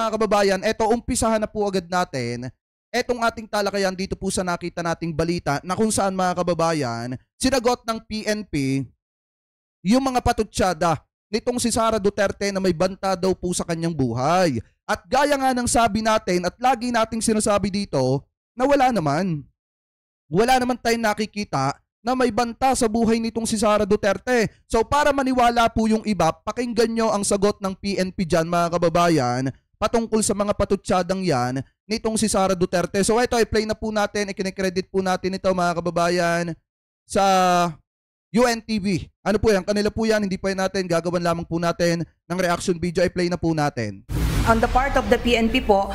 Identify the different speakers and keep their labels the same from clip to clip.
Speaker 1: mga kababayan, eto umpisahan na po agad natin etong ating talakayan dito po sa nakita nating balita na kung saan mga kababayan, sinagot ng PNP yung mga patutsada nitong si Sara Duterte na may banta daw po sa kanyang buhay. At gaya nga ng sabi natin at lagi nating sinasabi dito na wala naman tayong nakikita na may banta sa buhay nitong si Sara Duterte. So para maniwala po yung iba, pakinggan nyo ang sagot ng PNP dyan mga kababayan patungkol sa mga patutsadang yan nitong si Sara Duterte. So ito, i-play na po natin, ikinekredit po natin ito mga kababayan sa UNTV. Ano po yan? Kanila po yan, hindi po yan natin, gagawan lamang po natin ng reaction video, i-play na po natin.
Speaker 2: On the part of the PNP po,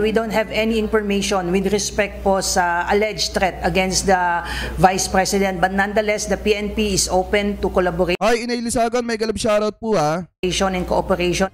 Speaker 2: we don't have any information with respect po sa alleged threat against the Vice President. But nonetheless, the PNP is open to collaboration
Speaker 1: Ay, Inailisagan, may galab shoutout po ha.
Speaker 2: and cooperation.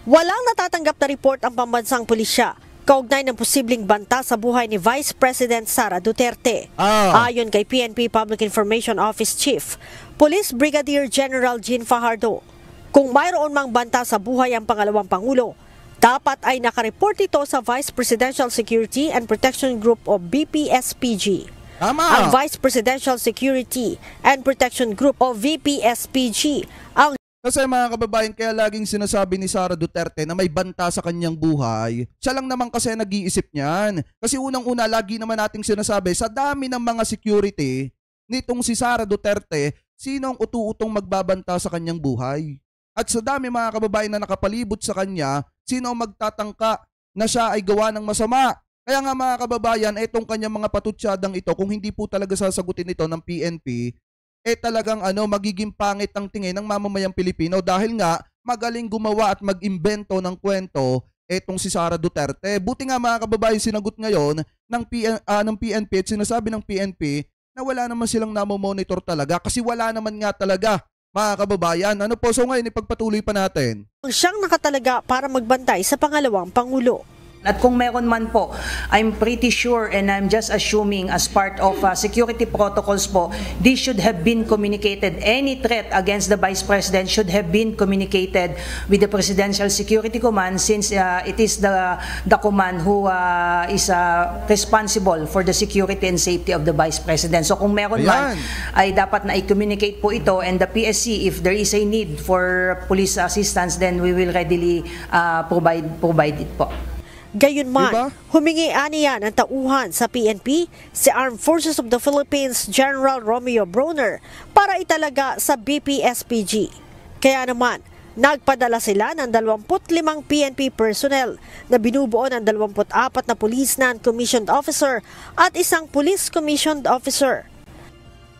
Speaker 3: Walang natatanggap na report ang pambansang pulisya kaugnay ng posibleng banta sa buhay ni Vice President Sara Duterte. Ayon kay PNP Public Information Office Chief, Police Brigadier General Jean Fajardo, kung mayroon mang banta sa buhay ang pangalawang Pangulo, dapat ay nakareport ito sa Vice Presidential Security and Protection Group o BPSPG. Ang Vice Presidential Security and Protection Group o VPSPG ang
Speaker 1: Kasi mga kababayan, kaya laging sinasabi ni Sara Duterte na may banta sa kanyang buhay. Siya lang naman kasi nag-iisip niyan. Kasi unang-una, lagi naman nating sinasabi, sa dami ng mga security nitong si Sara Duterte, sino ang utu-utong magbabanta sa kanyang buhay? At sa dami mga kababayan na nakapalibot sa kanya, sino ang magtatangka na siya ay gawa ng masama? Kaya nga mga kababayan, itong kanyang mga patutsadang ito, kung hindi po talaga sasagutin ito ng PNP, talagang magiging pangit ang tingin ng mamamayang Pilipino dahil nga magaling gumawa at mag-imbento ng kwento etong si Sara Duterte. Buti nga mga kababayan sinagot ngayon ng PNP at sinasabi ng PNP na wala naman silang namomonitor talaga kasi wala naman nga talaga mga kababayan. Ano po, so ngayon ipagpatuloy pa natin.
Speaker 3: siyang nakatalaga para magbantay sa pangalawang Pangulo.
Speaker 2: At kung meron man po, I'm pretty sure and I'm just assuming as part of security protocols po, this should have been communicated. Any threat against the Vice President should have been communicated with the Presidential Security Command since it is the command who is responsible for the security and safety of the Vice President. So kung meron man, ay dapat na i-communicate po ito and the PSC, if there is a need for police assistance, then we will readily provide it po.
Speaker 3: Gayunman, humingi aniya ng tauhan sa PNP si Armed Forces of the Philippines General Romeo Brawner para italaga sa BPSPG. Kaya naman, nagpadala sila ng 25 PNP personnel na binubuo ng 24 na Police Non-Commissioned Officer at isang Police Commissioned Officer.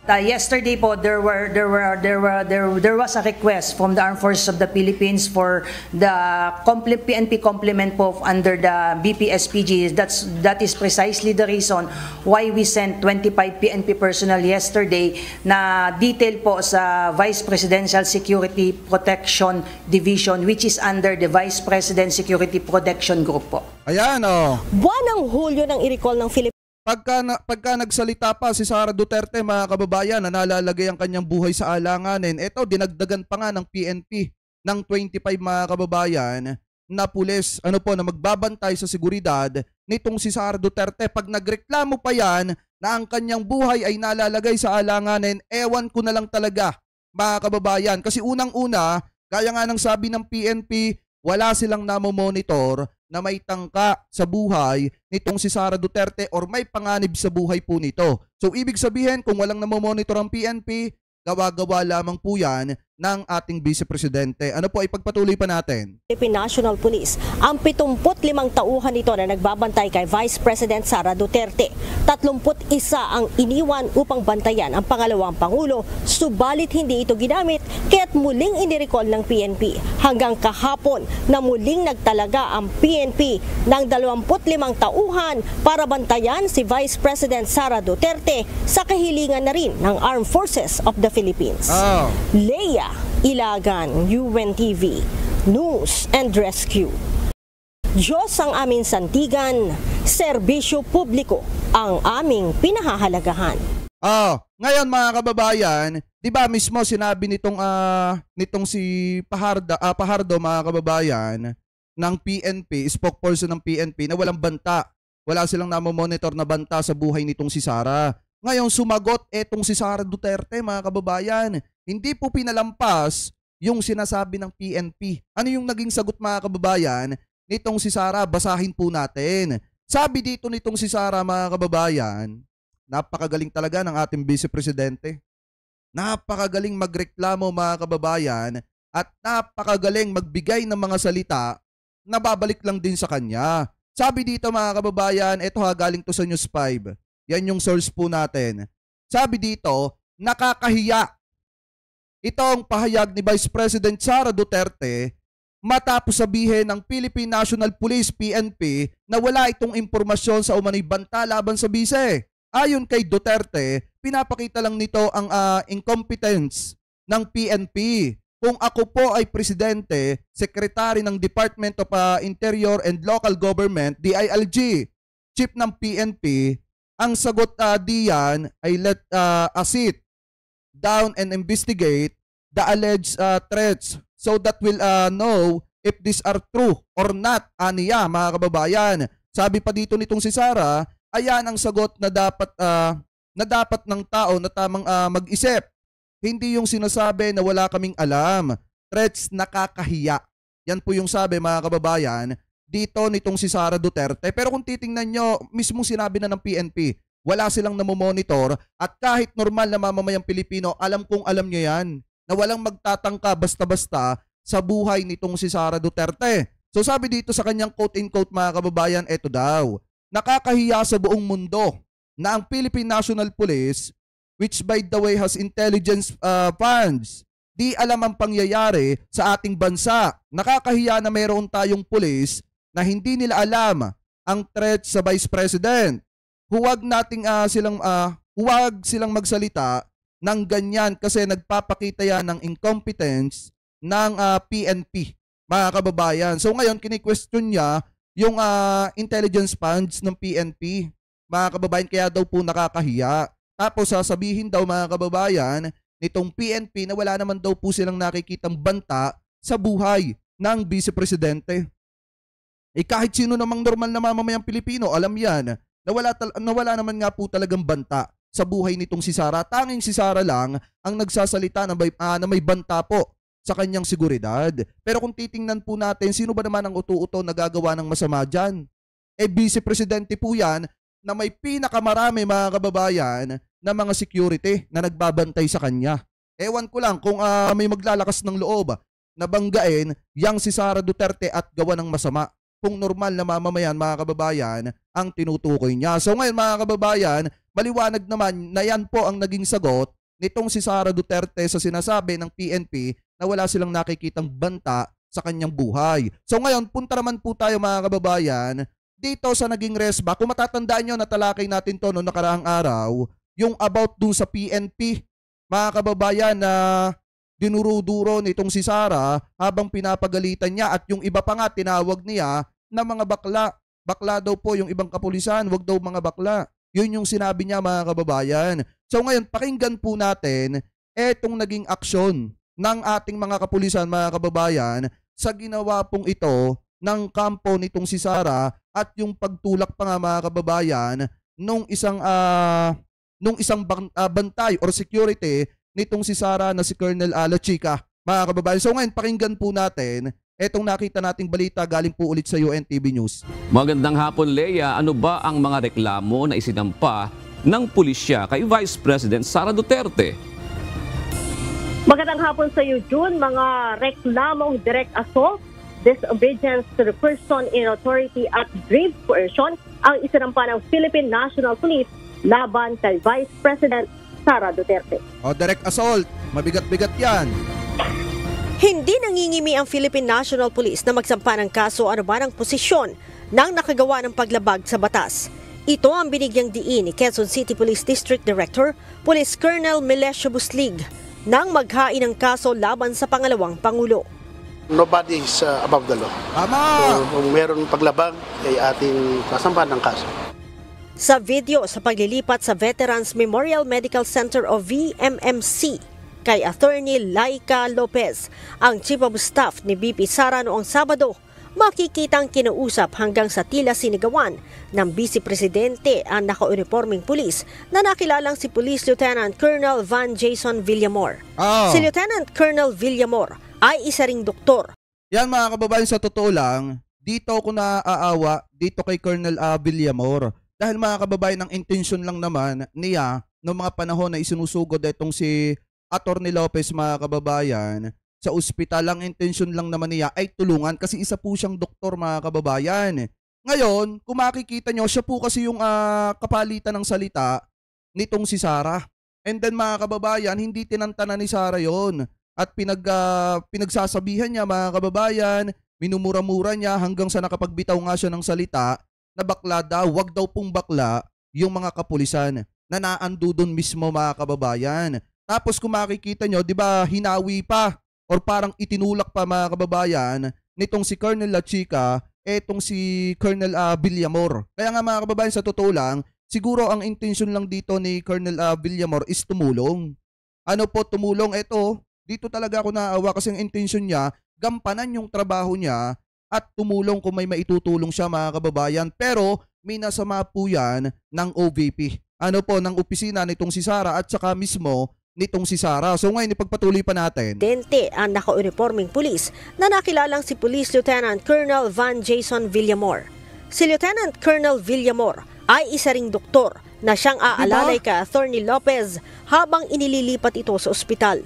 Speaker 2: Yesterday po there was a request from the Armed Forces of the Philippines for the PNP complement po under the BPSPG. That is precisely the reason why we sent 25 PNP personnel yesterday na detail po sa Vice Presidential Security Protection Division which is under the Vice President Security Protection Group po.
Speaker 1: Ayan
Speaker 3: Buwan ng Hulyo nang i-recall ng Philippines.
Speaker 1: Pagka nagsalita pa si Sara Duterte mga kababayan na nalalagay ang kanyang buhay sa alanganin, ito dinagdagan pa nga ng PNP ng 25 mga kababayan na pulis na magbabantay sa seguridad nitong si Sara Duterte. Pag nagreklamo pa yan na ang kanyang buhay ay nalalagay sa alanganin, ewan ko na lang talaga mga kababayan. Kasi unang-una, gaya nga ng sabi ng PNP, wala silang namomonitor na may tangka sa buhay nitong si Sara Duterte or may panganib sa buhay po nito. So ibig sabihin kung walang namomonitor ang PNP, gawa-gawa lamang po yan ng ating Vice Presidente. Ano po, ipagpatuloy pa natin.
Speaker 3: Philippine National Police, ang 75 tauhan nito na nagbabantay kay Vice President Sara Duterte. 31 ang iniwan upang bantayan ang pangalawang Pangulo, subalit hindi ito ginamit kaya't muling inirecall ng PNP. Hanggang kahapon na muling nagtalaga ang PNP ng 25 tauhan para bantayan si Vice President Sara Duterte sa kahilingan na rin ng Armed Forces of the Philippines. Leia Ilagan, UNTV, News and Rescue. Diyos ang aming sandigan, serbisyo publiko ang aming pinahahalagahan.
Speaker 1: Ngayon mga kababayan, 'di ba mismo sinabi nitong si Fajardo mga kababayan ng PNP, spokesperson ng PNP na walang banta. Wala silang namomonitor na banta sa buhay nitong si Sara. Ngayon sumagot etong si Sara Duterte, mga kababayan. Hindi po pinalampas yung sinasabi ng PNP. Ano yung naging sagot, mga kababayan, nitong si Sara? Basahin po natin. Sabi dito nitong si Sara, mga kababayan, napakagaling talaga ng ating Vice Presidente. Napakagaling magreklamo, mga kababayan, at napakagaling magbigay ng mga salita na babalik lang din sa kanya. Sabi dito, mga kababayan, ito galing to sa News 5. Yan yung source po natin. Sabi dito, nakakahiya. Ito ang pahayag ni Vice President Sara Duterte matapos sabihin ng Philippine National Police PNP na wala itong impormasyon sa umano'y banta laban sa bise. Ayon kay Duterte, pinapakita lang nito ang incompetence ng PNP. Kung ako po ay presidente, secretary ng Department of Interior and Local Government, DILG, chief ng PNP, ang sagot diyan ay let us sit down and investigate the alleged threats so that we'll know if these are true or not, aniya, mga kababayan. Sabi pa dito nitong si Sara, ayan ang sagot na dapat ng tao na tamang mag-isip. Hindi yung sinasabi na wala kaming alam. Threats, nakakahiya. Yan po yung sabi, mga kababayan, dito nitong si Sara Duterte. Pero kung titingnan nyo, mismong sinabi na ng PNP, wala silang namomonitor at kahit normal na mamamayang Pilipino, alam kong alam nyo yan, na walang magtatangka basta-basta sa buhay nitong si Sara Duterte. So sabi dito sa kanyang quote-in-quote, mga kababayan, eto daw, nakakahiya sa buong mundo na ang Philippine National Police, which by the way has intelligence funds, di alam ang pangyayari sa ating bansa. Nakakahiya na mayroon tayong pulis na hindi nila alam ang threat sa Vice President. Huwag silang magsalita ng ganyan kasi nagpapakita yan ng incompetence ng PNP, mga kababayan. So ngayon, kini-question niya yung intelligence funds ng PNP, mga kababayan, kaya daw po nakakahiya. Tapos sasabihin daw, mga kababayan, nitong PNP na wala naman daw po silang nakikitang banta sa buhay ng Vice Presidente. Kahit sino namang normal na mamamayang Pilipino, alam yan na wala naman nga po talagang banta sa buhay nitong si Sara. Tanging si Sara lang ang nagsasalita na may banta po sa kanyang seguridad. Pero kung titingnan po natin, sino ba naman ang utu-uto na gagawa ng masama dyan? Vice Presidente po yan na may pinakamarami, mga kababayan, na mga security na nagbabantay sa kanya. Ewan ko lang kung may maglalakas ng loob na banggain yang si Sara Duterte at gawa ng masama kung normal na mamamayan, mga kababayan, ang tinutukoy niya. So ngayon, mga kababayan, maliwanag naman na yan po ang naging sagot nitong si Sara Duterte sa sinasabi ng PNP na wala silang nakikitang banta sa kanyang buhay. So ngayon, punta naman po tayo, mga kababayan, dito sa naging resba. Kung matatandaan nyo, natalakay natin to noong nakaraang araw, yung about dun sa PNP, mga kababayan, na dinuruduro nitong si Sara habang pinapagalitan niya at yung iba pa nga tinawag niya na mga bakla. Bakla daw po yung ibang kapulisan, wag daw mga bakla. Yun yung sinabi niya, mga kababayan. So ngayon, pakinggan po natin etong naging aksyon ng ating mga kapulisan, mga kababayan, sa ginawa pong ito ng kampo nitong si Sara at yung pagtulak pa nga, mga kababayan, nung isang bantay or security nitong si Sara na si Colonel Chica, mga kababayan. So ngayon, pakinggan po natin etong nakita nating balita galing po ulit sa UNTV News.
Speaker 4: Magandang hapon, Leia. Ano ba ang mga reklamo na isinampa ng pulisya kay Vice President Sara Duterte?
Speaker 3: Magandang hapon sa iyo, June. Mga reklamong direct assault, disobedience to the person in authority at grave coercion ang isinampa ng Philippine National Police laban kay Vice President Sara Duterte.
Speaker 1: Direct assault, mabigat-bigat yan.
Speaker 3: Hindi nangingimi ang Philippine National Police na magsampa ng kaso anuman ang posisyon ng nakagawa ng paglabag sa batas. Ito ang binigyang diin ni Quezon City Police District Director, Police Colonel Melesio Buslig, nang maghain ng kaso laban sa pangalawang Pangulo.
Speaker 5: Nobody is above the law.
Speaker 1: Tama!
Speaker 5: So, kung meron paglabag, ay ating sasampahan ng kaso.
Speaker 3: Sa video sa paglilipat sa Veterans Memorial Medical Center o VMMC, kay Attorney Laika Lopez, ang Chief of Staff ni BP Sara noong Sabado, makikitang kinausap hanggang sa tila sinigawan ng Vice Presidente ang naka-uniforming pulis na nakilalang si Police Lieutenant Colonel Van Jason Villamor. Si Lieutenant Colonel Villamor ay isa ring doktor.
Speaker 1: Yan mga kababayan, sa totoo lang, dito ako naaawa dito kay Colonel Villamor. Dahil mga kababayan, ang intensyon lang naman niya noong mga panahon na isinusugod itong si Atty. Lopez mga kababayan, sa ospital, ang intensyon lang naman niya ay tulungan kasi isa po siyang doktor mga kababayan. Ngayon, kung makikita nyo, siya po kasi yung kapalitan ng salita nitong si Sara. And then mga kababayan, hindi tinantana ni Sara yon at pinagsasabihan niya mga kababayan, minumura-mura niya hanggang sa nakapagbitaw nga siya ng salita na bakla daw, wag daw pong bakla yung mga kapulisan na naando doon mismo mga kababayan. Tapos kung makikita nyo, di ba hinawi pa or parang itinulak pa mga kababayan nitong si Colonel La Chica, etong si Colonel Villamor. Kaya nga mga kababayan, sa totoo lang, siguro ang intention lang dito ni Colonel Villamor is tumulong. Ano po tumulong? Eto, dito talaga ako naawa kasi ang intention niya, gampanan yung trabaho niya at tumulong kung may maitutulong siya mga kababayan. Pero may nasama po yan ng OVP. Ano po, ng opisina nitong si Sara at saka mismo nitong si Sara. So ngayon, ipagpatuloy pa natin.
Speaker 3: Dente ang naka-uniforming pulis na nakilalang si Police Lieutenant Colonel Van Jason Villamor. Si Lieutenant Colonel Villamor ay isa ring doktor na siyang aalalay kay Atty. Lopez habang inililipat ito sa ospital.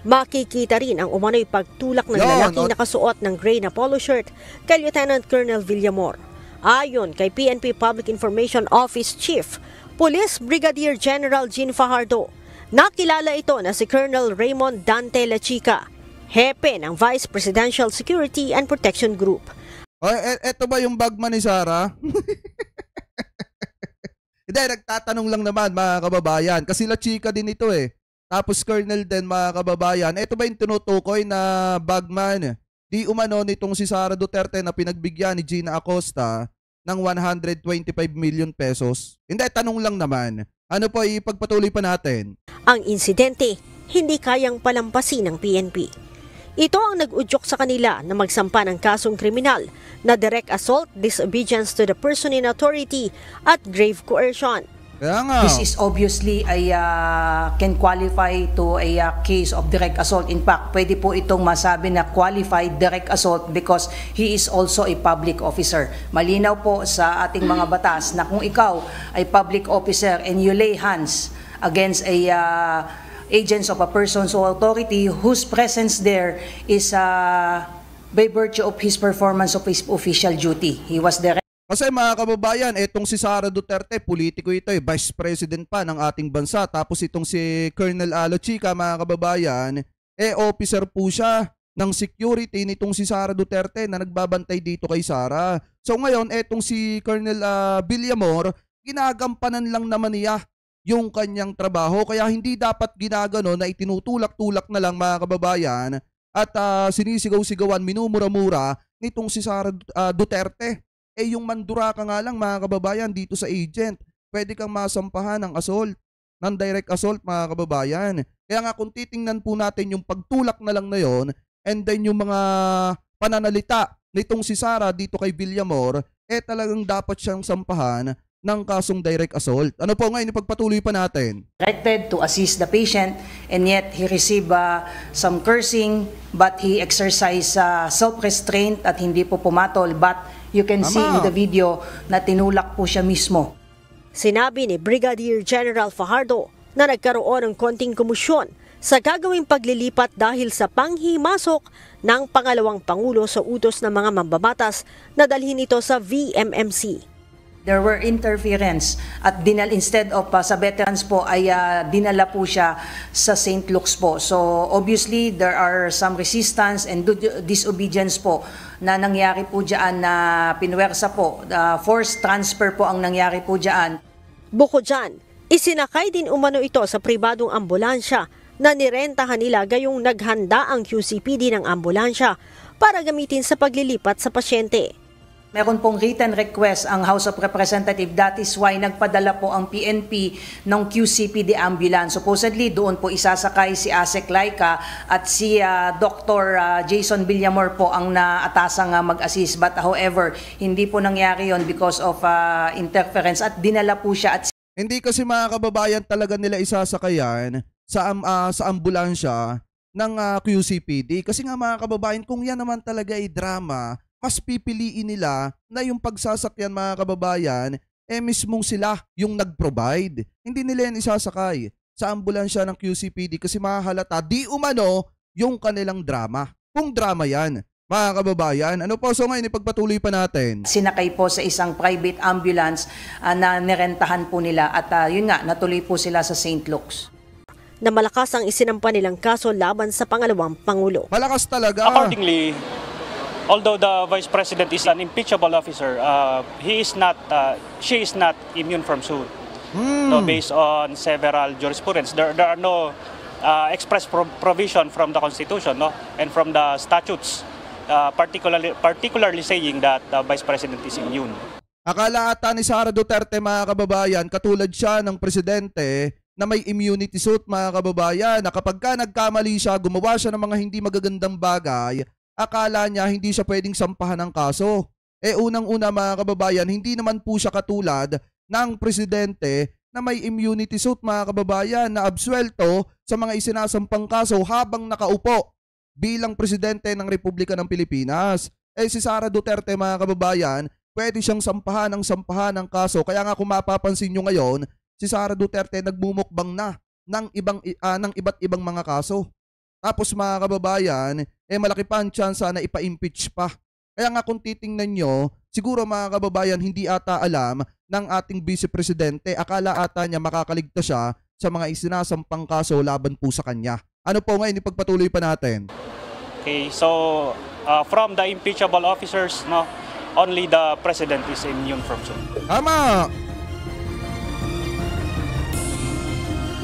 Speaker 3: Makikita rin ang umano'y pagtulak ng lalaking nakasuot ng gray na polo shirt kay Lieutenant Colonel Villamor. Ayon kay PNP Public Information Office Chief, Police Brigadier General Jean Fajardo, nakilala ito na si Colonel Raymond Dante La Chica, hepe ng Vice Presidential Security and Protection Group.
Speaker 1: Eto ba yung bagman ni Sara? Hindi, nagtatanong lang naman mga kababayan. Kasi La Chica din ito eh. Tapos Colonel din mga kababayan. Eto ba yung tinutukoy na bagman? Di umano nitong si Sara Duterte na pinagbigyan ni Gina Acosta ng 125 million pesos? Hindi, tanong lang naman. Ano po, ipagpatuloy pa natin.
Speaker 3: Ang insidente, hindi kayang palampasin ng PNP. Ito ang nag-udyok sa kanila na magsampa ng kasong kriminal na direct assault, disobedience to the person in authority at grave coercion.
Speaker 1: Kaya nga.
Speaker 2: This is obviously can qualify to a case of direct assault. In fact, pwede po itong masabi na qualified direct assault because he is also a public officer. Malinaw po sa ating mga batas na kung ikaw ay public officer and you lay hands against a agents of a person's authority whose presence there is by virtue of his performance of his official duty. He was direct.
Speaker 1: Kasi mga kababayan, etong si Sara Duterte, politiko ito eh, vice president pa ng ating bansa. Tapos itong si Colonel La Chica, mga kababayan, officer po siya ng security nitong si Sara Duterte na nagbabantay dito kay Sara. So ngayon, etong si Colonel Villamor, ginagampanan lang naman niya yung kanyang trabaho. Kaya hindi dapat ginagano na itinutulak-tulak na lang mga kababayan at sinisigaw-sigawan, minumura-mura nitong si Sara Duterte. Yung mandura ka nga lang mga kababayan dito sa agent, pwede kang masampahan ng assault, ng direct assault mga kababayan. Kaya nga kung titingnan po natin yung pagtulak na lang na yon, and then yung mga pananalita nitong si Sara dito kay Villamor, talagang dapat siyang sampahan ng kasong direct assault. Ano po ngayon, ipagpatuloy pa natin.
Speaker 2: Directed to assist the patient and yet he received some cursing but he exercised self-restraint at hindi po pumatol but you can see in the video na tinulak po siya mismo.
Speaker 3: Sinabi ni Brigadier General Fajardo na nagkaroon ng konting komusyon sa gagawing paglilipat dahil sa panghimasok ng pangalawang Pangulo sa utos ng mga mambabatas na dalhin ito sa VMMC.
Speaker 2: There were interference at instead of sa veterans po ay dinala po siya sa St. Luke's po. So obviously there are some resistance and disobedience po na nangyari po dyan na pinwersa po. Forced transfer po ang nangyari po dyan.
Speaker 3: Bukod dyan, isinakay din umano ito sa pribadong ambulansya na nirentahan nila gayong naghanda ang QCPD ng ambulansya para gamitin sa paglilipat sa pasyente.
Speaker 2: Meron pong written request ang House of Representatives. That is why nagpadala po ang PNP ng QCPD ambulance. Supposedly, doon po isasakay si Asek Laika at si Dr. Jason Villamor po ang naatasang mag-assist. But however, hindi po nangyari yon because of interference at dinala po siya at
Speaker 1: Hindi kasi mga kababayan talaga nila isasakayan sa ambulansya ng QCPD. Kasi nga mga kababayan, kung yan naman talaga ay drama, mas pipiliin nila na yung pagsasakyan mga kababayan, mismong sila yung nag-provide. Hindi nila yan isasakay sa ambulansya ng QCPD kasi mahalata di umano yung kanilang drama. Kung drama yan, mga kababayan, ano po, so ngayon ipagpatuloy pa natin.
Speaker 2: sinakay po sa isang private ambulance na nirentahan po nila at yun nga, natuloy po sila sa St. Luke's.
Speaker 3: Na malakas ang isinampa nilang kaso laban sa pangalawang Pangulo.
Speaker 1: Malakas talaga.
Speaker 6: Accordingly, although the Vice President is an impeachable officer, she is not immune from suit. No, based on several jurisprudence, there are no express provision from the Constitution, no, and from the statutes, particularly saying that the Vice President is immune.
Speaker 1: Akala ata ni Sara Duterte mga kababayan, katulad siya ng presidente na may immunity suit mga kababayan, na kapag ka nagkamali siya, gumawa siya ng mga hindi magagandang bagay, akala niya hindi siya pwedeng sampahan ng kaso. Unang-una mga kababayan, hindi naman po siya katulad ng presidente na may immunity suit mga kababayan, na absuelto sa mga isinasampang kaso habang nakaupo bilang presidente ng Republika ng Pilipinas. Si Sara Duterte mga kababayan, pwede siyang sampahan ng kaso. Kaya nga kung mapapansin nyo ngayon, si Sara Duterte nagmumukbang na ng iba't ibang mga kaso. Tapos mga kababayan, malaki pa ang tsansa na ipa-impeach pa. Kaya nga kung titingnan nyo, siguro mga kababayan, hindi ata alam ng ating Vice Presidente. Akala ata niya makakaligtas siya sa mga isinasampang kaso laban po sa kanya. Ano po ngayon, ipagpatuloy pa natin.
Speaker 6: Okay, so from the impeachable officers, no, only the President is immune from suit.
Speaker 1: Tama!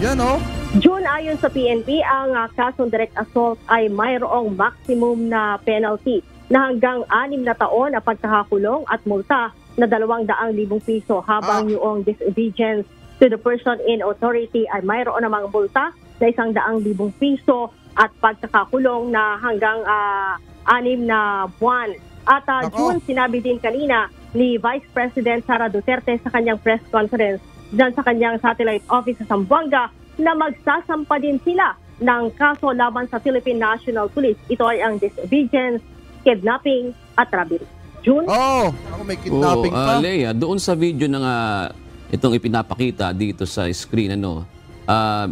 Speaker 1: Yan o.
Speaker 3: June, ayon sa PNP, ang kasong direct assault ay mayroong maximum na penalty na hanggang 6 na taon na pagkakakulong at multa na 200,000 piso, habang yung disobedience to the person in authority ay mayroon namang multa na 100,000 piso at pagkakakulong na hanggang 6 na buwan. At June, sinabi din kanina ni Vice President Sara Duterte sa kanyang press conference dyan sa kanyang satellite office sa Zamboanga na magsasampa din sila ng kaso laban sa Philippine National Police. Ito ay ang disobedience, kidnapping at robbery. June?
Speaker 1: Ako may kidnapping pa.
Speaker 4: Leia, doon sa video na nga itong ipinapakita dito sa screen,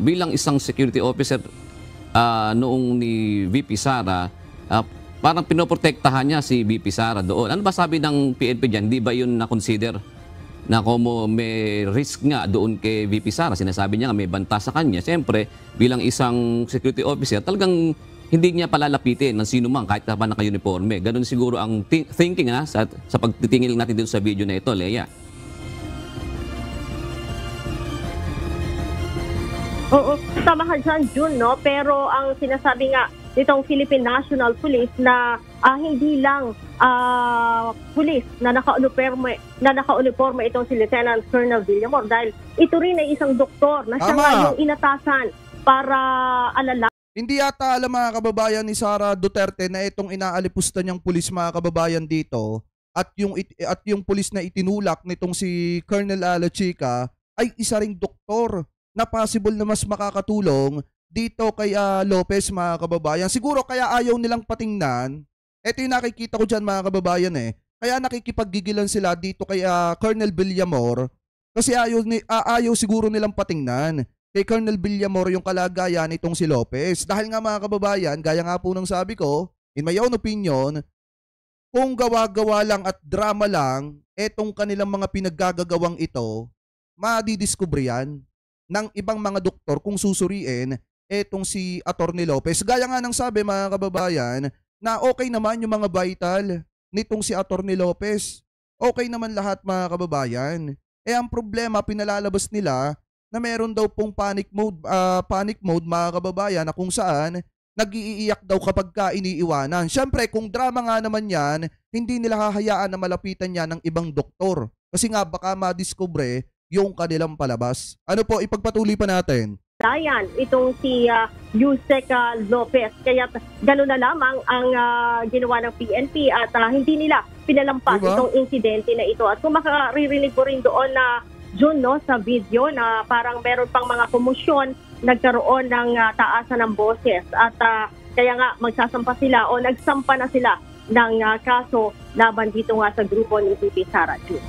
Speaker 4: bilang isang security officer noong ni VP Sara, parang pinoprotektahan niya si VP Sara doon. Ano ba sabi ng PNP dyan? Hindi ba yun na-consider na kung may risk nga doon kay VP Sara? Sinasabi niya nga may banta sa kanya. Siyempre, bilang isang security officer, talagang hindi niya palalapitin ng sino man kahit pa naka-uniforme. Ganun siguro ang thinking sa pagtitingin natin dito sa video na ito, Leia.
Speaker 3: Oo, tama ka dyan, June, no? Pero ang sinasabi nga nitong Philippine National Police na hindi lang police na naka-uniforme itong si Lieutenant Colonel Villamor, dahil ito rin ay isang doktor na siya nga yung inatasan para alala.
Speaker 1: Hindi yata alam mga kababayan ni Sara Duterte na itong inaalipusta niyang pulis mga kababayan dito at yung pulis na itinulak nitong si Colonel Alachica ay isa ring doktor na possible na mas makakatulong dito kay Lopez mga kababayan. Siguro kaya ayaw nilang patingnan. Ito yung nakikita ko dyan mga kababayan Kaya nakikipaggigilan sila dito kay Colonel Villamor kasi ayaw siguro nilang patingnan kay Colonel Villamor yung kalagayan nitong si Lopez. Dahil nga mga kababayan, gaya nga po ng sabi ko, in my own opinion, kung gawa-gawa lang at drama lang, etong kanilang mga pinaggagawang ito, madidiscover yan ng ibang mga doktor kung susuriin etong si Atty. Lopez. Gaya nga ng sabi mga kababayan, na okay naman yung mga vital nitong si Atty. Lopez. Okay naman lahat mga kababayan. Ang problema, pinalalabas nila na meron daw pong panic mode mga kababayan, na kung saan nag-iiyak daw kapag ka iniiwanan. Siyempre, kung drama nga naman yan, hindi nila hahayaan na malapitan niya ng ibang doktor. Kasi nga baka madiskubre yung kanilang palabas. Ano po, ipagpatuloy pa natin.
Speaker 3: Dayan, itong si Yusek Lopez. Kaya gano'n na lamang ang ginawa ng PNP at hindi nila pinalampas itong insidente na ito. At kung makaririnig mo rin doon na June, no, sa video na parang meron pang mga komosyon, nagkaroon ng taasan ng boses. At kaya nga magsasampa sila o nagsampa na sila ng kaso laban dito nga sa grupo ni VP Sara, June.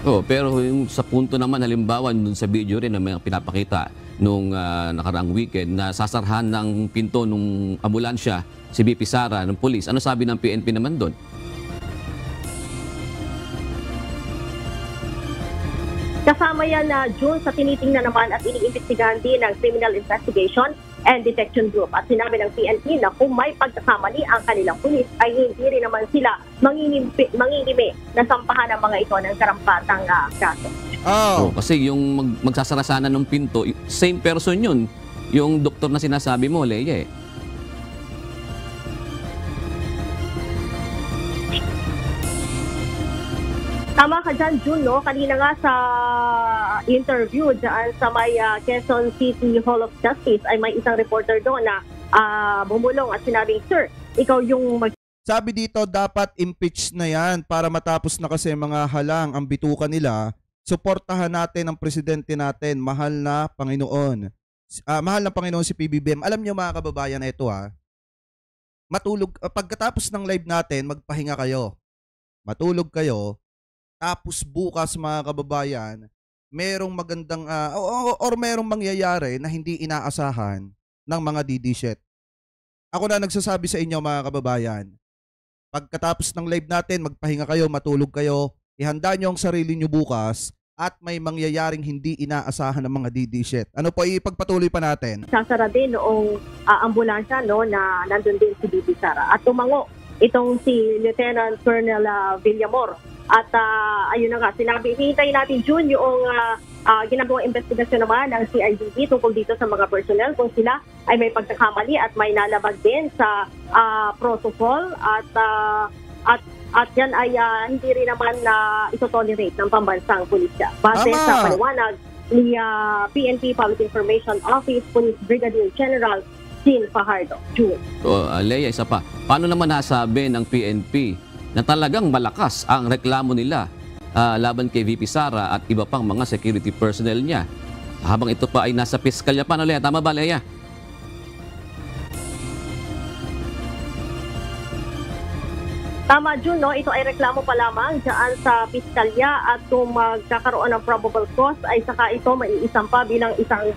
Speaker 4: Oh, pero yung sa punto naman, halimbawa dun sa video rin na may pinapakita nung nakaraang weekend na sasarhan ng pinto nung ambulansya si VP Sara ng pulis. Ano sabi ng PNP naman doon?
Speaker 3: Kasama yan na June sa tinitingnan naman at iniimbestigahan din ng Criminal Investigation and Detection Group. At sinabi ng PNP na kung may pagkakamali ang kanilang pulis ay hindi rin naman sila mangingimi na sampahan ng mga ito ng karampatang kaso.
Speaker 4: Oh, kasi yung magsasara sana ng pinto, same person yun. Yung doktor na sinasabi mo, Leia eh.
Speaker 3: Tama ka dyan, June, no? Kanina nga sa interview dyan sa may Quezon City Hall of Justice ay may isang reporter doon na bumulong at sinabing, "Sir, ikaw yung
Speaker 1: Sabi dito, dapat impeach na yan para matapos na kasi mga halang ang bituka nila. Suportahan natin ang presidente natin, mahal na Panginoon. Mahal na Panginoon si PBBM. Alam niyo mga kababayan, ito matulog, pagkatapos ng live natin, magpahinga kayo. Matulog kayo. Tapos bukas mga kababayan, merong magandang or merong mangyayari na hindi inaasahan ng mga DD-shit. Ako na nagsasabi sa inyo mga kababayan, pagkatapos ng live natin, magpahinga kayo, matulog kayo, ihanda nyo ang sarili nyo bukas at may mangyayaring hindi inaasahan ng mga DD-shit. Ano po, ipagpatuloy pa natin.
Speaker 3: Sasara din noong ambulansya, no, na nandun din si VP Sara. At tumango itong si Lieutenant Colonel Villamor. At ayun na nga, sinabi, hintayin natin June yung ginagawang investigasyon naman ng CIDG tungkol dito sa mga personnel kung sila ay may pagkakamali at may nalabag din sa protocol at yan ay hindi rin naman ito-tolerate ng pambansang pulisya. Base sa paliwanag ni PNP Public Information Office Police Brigadier General Jean Fajardo. June.
Speaker 4: So, Leia, isa pa. Paano naman nasabi ng PNP na talagang malakas ang reklamo nila laban kay VP Sara at iba pang mga security personnel niya? Habang ito pa ay nasa piskalya pa, no, Leia? Tama ba, Leia?
Speaker 3: Tama, June, no? Ito ay reklamo pa lamang dyan sa piskalya at kung magkakaroon ng probable cause ay saka ito maiisampa bilang isang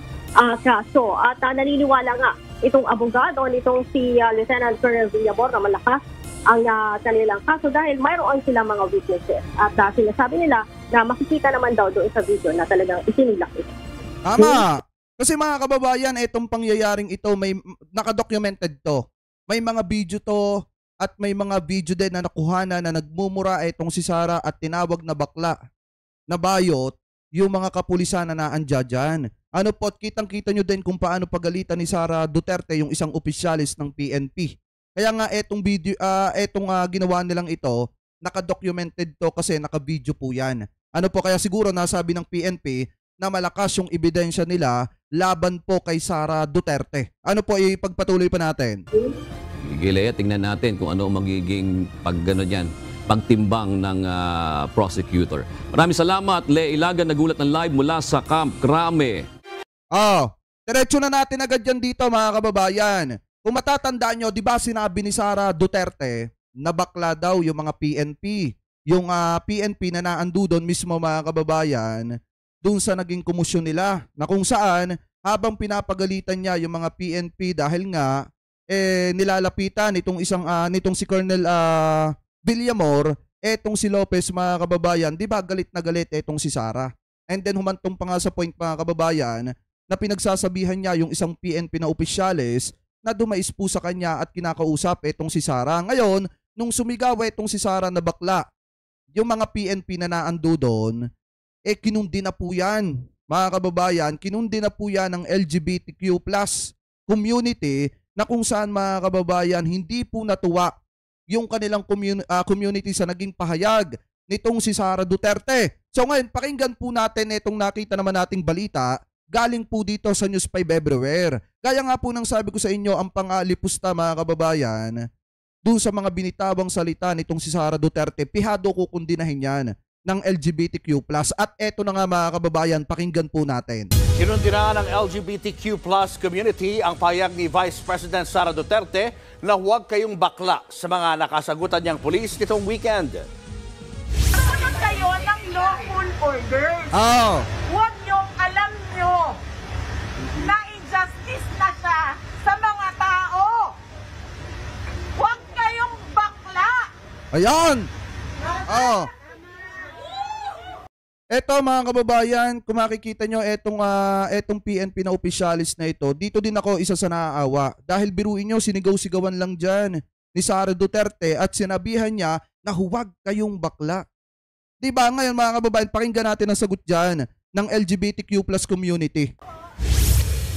Speaker 3: kaso. At naniniwala nga itong abogado nitong si Lieutenant Colonel Villamor na malakas ang kanilang kaso dahil mayroon silang mga witnesses. At sinasabi nila na makikita naman daw doon sa video na talagang isinilak ito.
Speaker 1: Tama! Kasi mga kababayan, itong pangyayaring ito, may nakadocumented to. May mga video to at may mga video din na nakuhana na nagmumura itong si Sara at tinawag na bakla na bayot yung mga kapulisan na naandya dyan. Ano po, kitang-kita nyo din kung paano pagalitan ni Sara Duterte yung isang opisyalis ng PNP. Kaya nga etong video, ginawa nilang ito, naka-documented to kasi naka-video po yan. Ano po, kaya siguro nasabi ng PNP na malakas yung ebidensya nila laban po kay Sara Duterte. Ano po, ipagpatuloy pa natin.
Speaker 4: Gilea, tingnan natin kung ano magiging pagtimbang ng prosecutor. Maraming salamat, Leia Ilagan, nagulat ng live mula sa Camp Crame.
Speaker 1: Diretso na natin agad yan dito mga kababayan. Kung matatandaan nyo, di ba sinabi ni Sara Duterte na bakla daw yung mga PNP. Yung PNP na naandu doon mismo mga kababayan, doon sa naging komosyon nila. Na kung saan, habang pinapagalitan niya yung mga PNP dahil nga, nilalapitan nitong si Colonel Villamor, etong si Lopez mga kababayan, di ba galit na galit etong si Sara. And then humantong pa nga sa point mga kababayan, na pinagsasabihan niya yung isang PNP na opisyalis na dumais po sa kanya at kinakausap etong si Sara. Ngayon, nung sumigaw etong si Sara na bakla, yung mga PNP na naando doon, kinundi na po yan. Mga kababayan, kinundi na po yan ng LGBTQ+ community na kung saan mga kababayan hindi po natuwa yung kanilang community sa naging pahayag nitong si Sara Duterte. So ngayon, pakinggan po natin itong nakita naman nating balita galing po dito sa News 5 Everywhere. Kaya nga po nang sabi ko sa inyo, ang pangalipusta mga kababayan, doon sa mga binitawang salita nitong si Sara Duterte, pihado ko kundinahin yan ng LGBTQ+. At eto na nga mga kababayan, pakinggan po natin.
Speaker 7: Kinundinahan ng LGBTQ+ community ang pahayag ni Vice President Sara Duterte na huwag kayong bakla sa mga nakasagutan niyang pulis nitong weekend.
Speaker 8: Sumunod kayo ng lawful orders. Huwag niyong alam niyo na injustice na siya sa mga tao. Huwag kayong bakla.
Speaker 1: Ayan! Eto mga kababayan, kung makikita nyo etong PNP na opisyalis na ito, dito din ako isa sa naaawa. Dahil biruin nyo, sinigaw-sigawan lang dyan ni Sara Duterte at sinabihan niya na huwag kayong bakla. Diba ngayon mga kababayan, pakinggan natin ang sagot dyan ng LGBTQ+ community.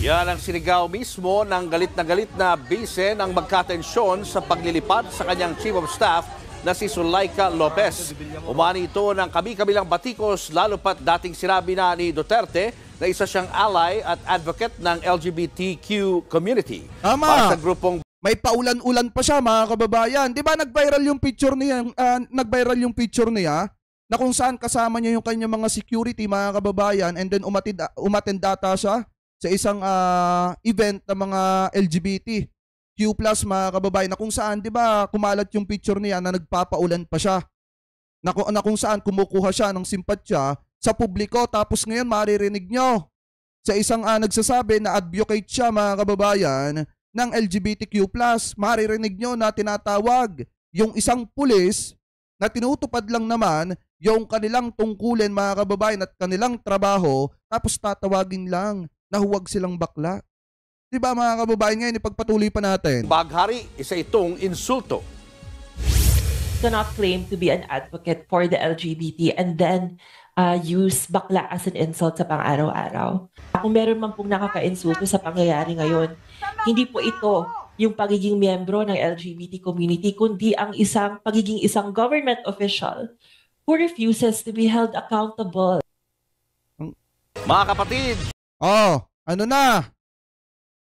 Speaker 7: Yan ang sinigaw mismo ng galit na bise ng magkatensyon sa paglilipad sa kanyang Chief of Staff na si Zulaika Lopez. Umani ito ng kabi-kabilang batikos lalo pat dating sinabi na ni Duterte na isa siyang ally at advocate ng LGBTQ community.
Speaker 1: Tama.
Speaker 7: Para sa grupong
Speaker 1: may paulan-ulan pa siya mga kababayan. Di ba nag-viral yung picture niya, na kung saan kasama niya yung kanyang mga security mga kababayan, and then umattend data siya sa isang event ng mga LGBTQ+ mga kababayan, na kung saan, di ba, kumalat yung picture niya na nagpapaulan pa siya. Na kung saan kumukuha siya ng simpatsya sa publiko, tapos ngayon maririnig nyo sa isang nagsasabi na advocate siya mga kababayan ng LGBTQ+, maririnig nyo na tinatawag yung isang pulis na tinutupad lang naman yung kanilang tungkulin mga kababayan at kanilang trabaho, tapos tatawagin lang na huwag silang bakla. Diba mga kababayan, ngayon ipagpatuloy pa natin.
Speaker 7: baghari, isa itong insulto.
Speaker 9: Do not claim to be an advocate for the LGBT and then use bakla as an insult sa pang-araw-araw. Kung meron man pong nakaka-insulto sa pangyayari ngayon, hindi po ito yung pagiging miyembro ng LGBT community, kundi ang pagiging isang government official who refuses to be held accountable.
Speaker 7: Mga kapatid,
Speaker 1: ano na?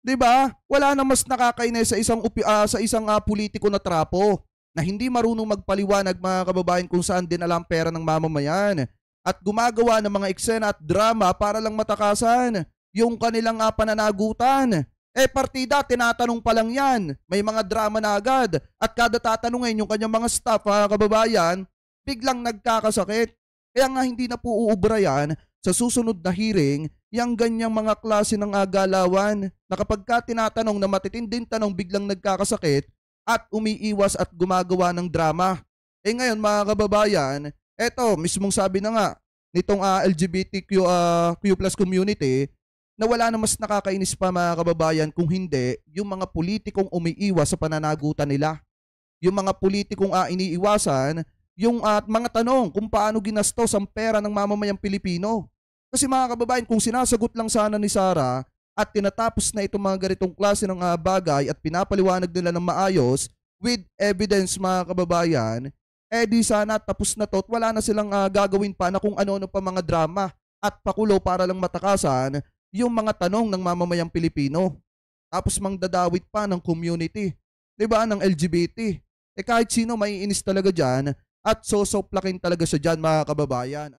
Speaker 1: 'Di ba? Wala na mas nakakainis sa isang politiko na trapo na hindi marunong magpaliwanag mga kababayan kung saan din alam pera ng mamamayan at gumagawa ng mga eksena at drama para lang matakasan yung kanilang pananagutan. Partida, tinatanong pa lang yan. May mga drama na agad at kada tatanungin yung kanyang mga staff mga kababayan, biglang nagkakasakit. Kaya nga hindi na po uubra yan sa susunod na hearing yung ganyang mga klase ng galawan na kapag ka tinatanong na matitinding tanong biglang nagkakasakit at umiiwas at gumagawa ng drama. Ngayon mga kababayan, eto mismong sabi na nga nitong LGBTQ+ community na wala na mas nakakainis pa mga kababayan kung hindi yung mga politikong umiiwas sa pananagutan nila. Yung mga politikong iniiwasan yung mga tanong kung paano ginastos ang pera ng mamamayang Pilipino. Kasi mga kababayan, kung sinasagot lang sana ni Sara at tinatapos na itong mga ganitong klase ng bagay at pinapaliwanag nila ng maayos with evidence mga kababayan, di sana tapos na to at wala na silang gagawin pa na kung ano-ano pa mga drama at pakulo para lang matakasan yung mga tanong ng mamamayang Pilipino. Tapos mangdadawit pa ng community, 'di ba, ng LGBT. Kahit sino maiinis talaga dyan at sosoplakin talaga siya dyan mga kababayan.